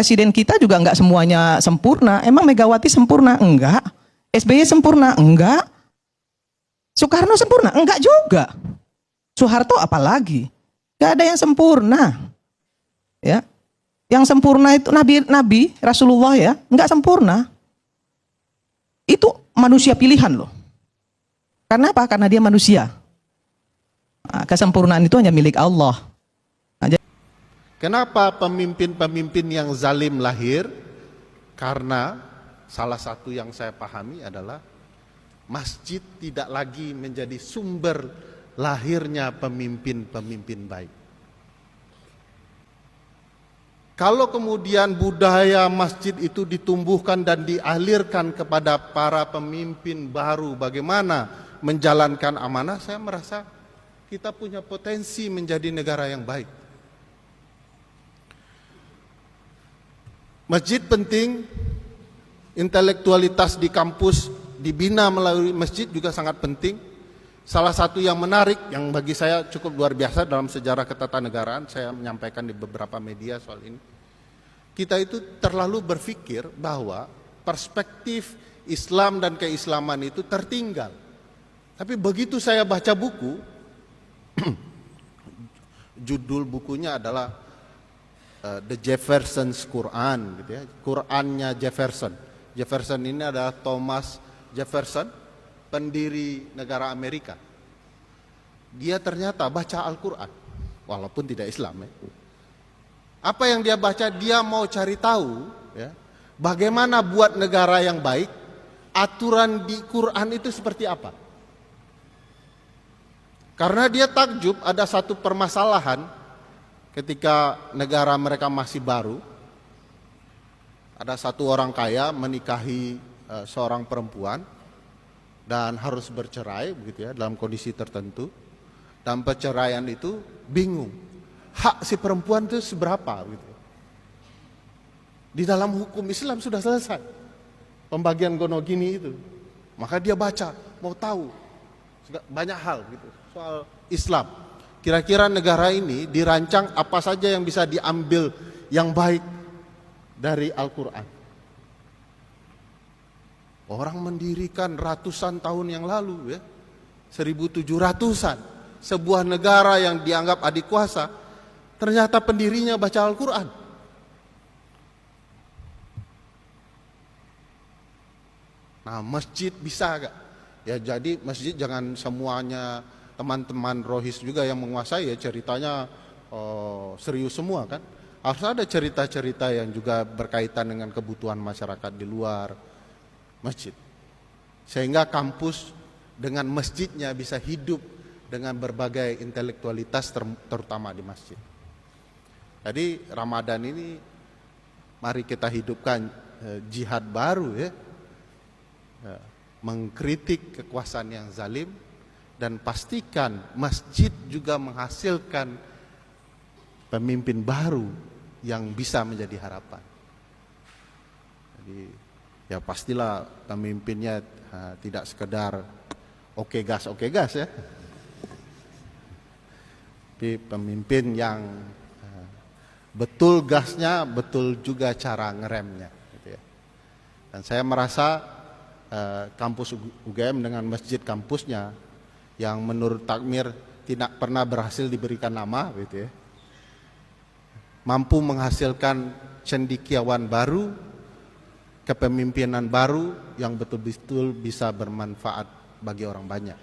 presiden kita juga nggak semuanya sempurna. Emang Megawati sempurna? Enggak. SBY sempurna? Enggak. Soekarno sempurna? Enggak juga. Soeharto apalagi? Gak ada yang sempurna. Ya, yang sempurna itu Nabi Rasulullah ya, enggak sempurna. Itu manusia pilihan loh. Karena apa? Karena dia manusia. Nah, kesempurnaan itu hanya milik Allah. Kenapa pemimpin-pemimpin yang zalim lahir? Karena salah satu yang saya pahami adalah masjid tidak lagi menjadi sumber lahirnya pemimpin-pemimpin baik. Kalau kemudian budaya masjid itu ditumbuhkan dan dialirkan kepada para pemimpin baru bagaimana menjalankan amanah, saya merasa kita punya potensi menjadi negara yang baik. Masjid penting, intelektualitas di kampus dibina melalui masjid juga sangat penting. Salah satu yang menarik, yang bagi saya cukup luar biasa dalam sejarah ketatanegaraan, saya menyampaikan di beberapa media soal ini. Kita itu terlalu berpikir bahwa perspektif Islam dan keislaman itu tertinggal. Tapi begitu saya baca buku, judul bukunya adalah The Jefferson's Quran, gitu ya. Qurannya Jefferson. Jefferson ini adalah Thomas Jefferson, pendiri negara Amerika. Dia ternyata baca Al-Quran, walaupun tidak Islam. Ya. Apa yang dia baca? Dia mau cari tahu, ya, bagaimana buat negara yang baik. Aturan di Quran itu seperti apa? Karena dia takjub ada satu permasalahan. Ketika negara mereka masih baru, ada satu orang kaya menikahi seorang perempuan dan harus bercerai, begitu ya, dalam kondisi tertentu. Dan perceraian itu bingung, hak si perempuan itu seberapa, gitu. Di dalam hukum Islam sudah selesai pembagian gonogini itu, maka dia baca, mau tahu banyak hal gitu soal Islam. Kira-kira negara ini dirancang apa saja yang bisa diambil yang baik dari Al-Quran. Orang mendirikan ratusan tahun yang lalu, ya, 1700-an, sebuah negara yang dianggap adik kuasa, ternyata pendirinya baca Al-Quran. Nah, masjid bisa gak? Ya, jadi masjid jangan semuanya teman-teman rohis juga yang menguasai, ya ceritanya serius semua kan. Harus ada cerita-cerita yang juga berkaitan dengan kebutuhan masyarakat di luar masjid. Sehingga kampus dengan masjidnya bisa hidup dengan berbagai intelektualitas terutama di masjid. Jadi Ramadan ini mari kita hidupkan jihad baru, ya. Mengkritik kekuasaan yang zalim dan pastikan masjid juga menghasilkan pemimpin baru yang bisa menjadi harapan. Jadi ya pastilah pemimpinnya tidak sekedar oke gas ya. Tapi pemimpin yang betul gasnya, betul juga cara ngeremnya, gitu ya. Dan saya merasa kampus UGM dengan masjid kampusnya yang menurut takmir tidak pernah berhasil diberikan nama, gitu ya, mampu menghasilkan cendekiawan baru, kepemimpinan baru yang betul-betul bisa bermanfaat bagi orang banyak.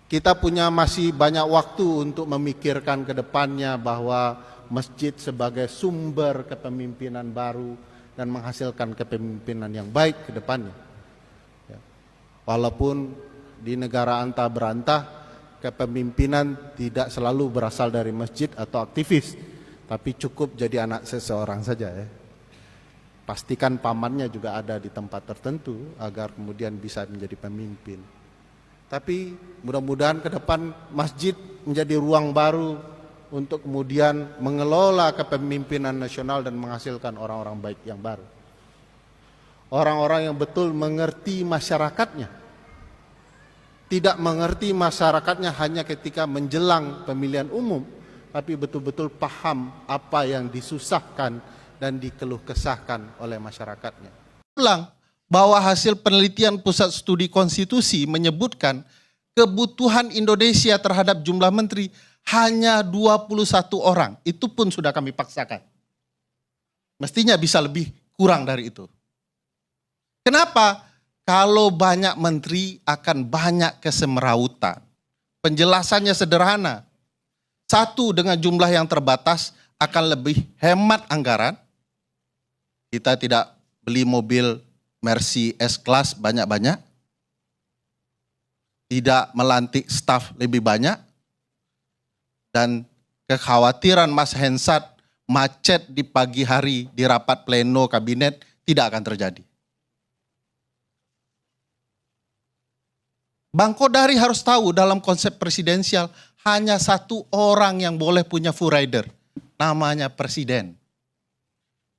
Kita punya masih banyak waktu untuk memikirkan ke depannya bahwa masjid sebagai sumber kepemimpinan baru dan menghasilkan kepemimpinan yang baik ke depannya. Ya. Walaupun di negara antah berantah, kepemimpinan tidak selalu berasal dari masjid atau aktivis, tapi cukup jadi anak seseorang saja, ya. Pastikan pamannya juga ada di tempat tertentu agar kemudian bisa menjadi pemimpin. Tapi mudah-mudahan ke depan masjid menjadi ruang baru untuk kemudian mengelola kepemimpinan nasional dan menghasilkan orang-orang baik yang baru. Orang-orang yang betul mengerti masyarakatnya. Tidak mengerti masyarakatnya hanya ketika menjelang pemilihan umum, tapi betul-betul paham apa yang disusahkan dan dikeluh kesahkan oleh masyarakatnya. Ulang bahwa hasil penelitian Pusat Studi Konstitusi menyebutkan kebutuhan Indonesia terhadap jumlah menteri hanya 21 orang. Itu pun sudah kami paksakan. Mestinya bisa lebih kurang dari itu. Kenapa? Kalau banyak menteri akan banyak kesemerawutan. Penjelasannya sederhana. Satu, dengan jumlah yang terbatas akan lebih hemat anggaran. Kita tidak beli mobil Mercy S-Class banyak-banyak. Tidak melantik staf lebih banyak. Dan kekhawatiran Mas Hensat macet di pagi hari di rapat pleno kabinet tidak akan terjadi. Bang Kodari harus tahu dalam konsep presidensial hanya satu orang yang boleh punya full rider. Namanya presiden.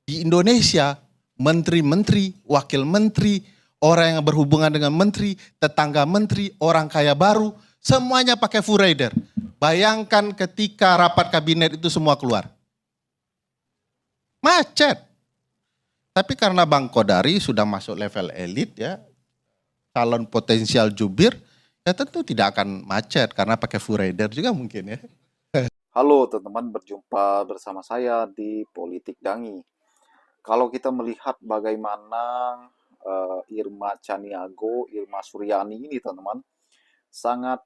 Di Indonesia, menteri-menteri, wakil menteri, orang yang berhubungan dengan menteri, tetangga menteri, orang kaya baru, semuanya pakai full rider. Bayangkan ketika rapat kabinet itu semua keluar. Macet. Tapi karena Bang Kodari sudah masuk level elit ya, calon potensial jubir, ya tentu tidak akan macet karena pakai full rider juga mungkin ya. Halo teman-teman, berjumpa bersama saya di Politik Dangi. Kalau kita melihat bagaimana Irma Chaniago, Irma Suryani ini teman-teman, sangat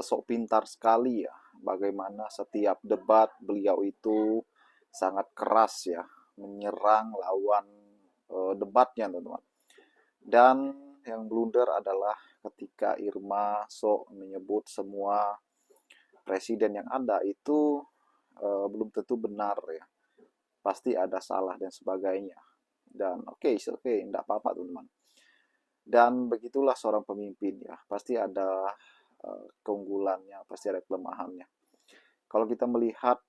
sok pintar sekali ya. Bagaimana setiap debat beliau itu sangat keras ya, menyerang lawan debatnya teman-teman. Dan yang blunder adalah ketika Irma sok menyebut semua presiden yang ada itu belum tentu benar ya. Pasti ada salah dan sebagainya. Dan oke, enggak apa-apa teman-teman. Dan begitulah seorang pemimpin ya. Pasti ada keunggulannya, pasti ada kelemahannya. Kalau kita melihat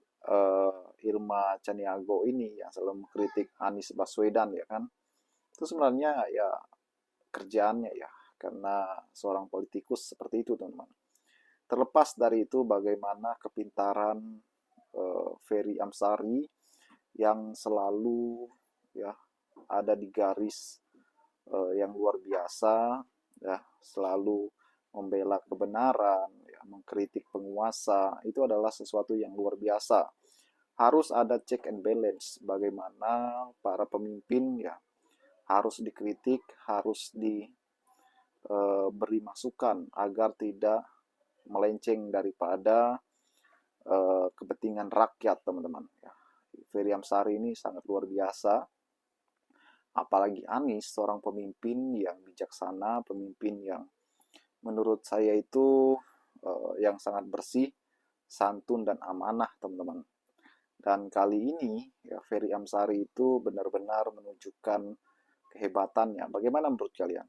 Irma Chaniago ini yang selalu mengkritik Anies Baswedan ya kan, itu sebenarnya ya kerjaannya ya, karena seorang politikus seperti itu teman-teman. Terlepas dari itu bagaimana kepintaran Ferry Amsari yang selalu ya ada di garis yang luar biasa ya, selalu membela kebenaran ya, mengkritik penguasa, itu adalah sesuatu yang luar biasa. Harus ada check and balance, bagaimana para pemimpin ya harus dikritik, harus diberi masukan agar tidak melenceng daripada kepentingan rakyat teman-teman ya. Ferry Amsari ini sangat luar biasa, apalagi Anies, seorang pemimpin yang bijaksana, pemimpin yang menurut saya itu yang sangat bersih, santun dan amanah teman-teman. Dan kali ini ya Ferry Amsari itu benar-benar menunjukkan kehebatannya. Bagaimana menurut kalian?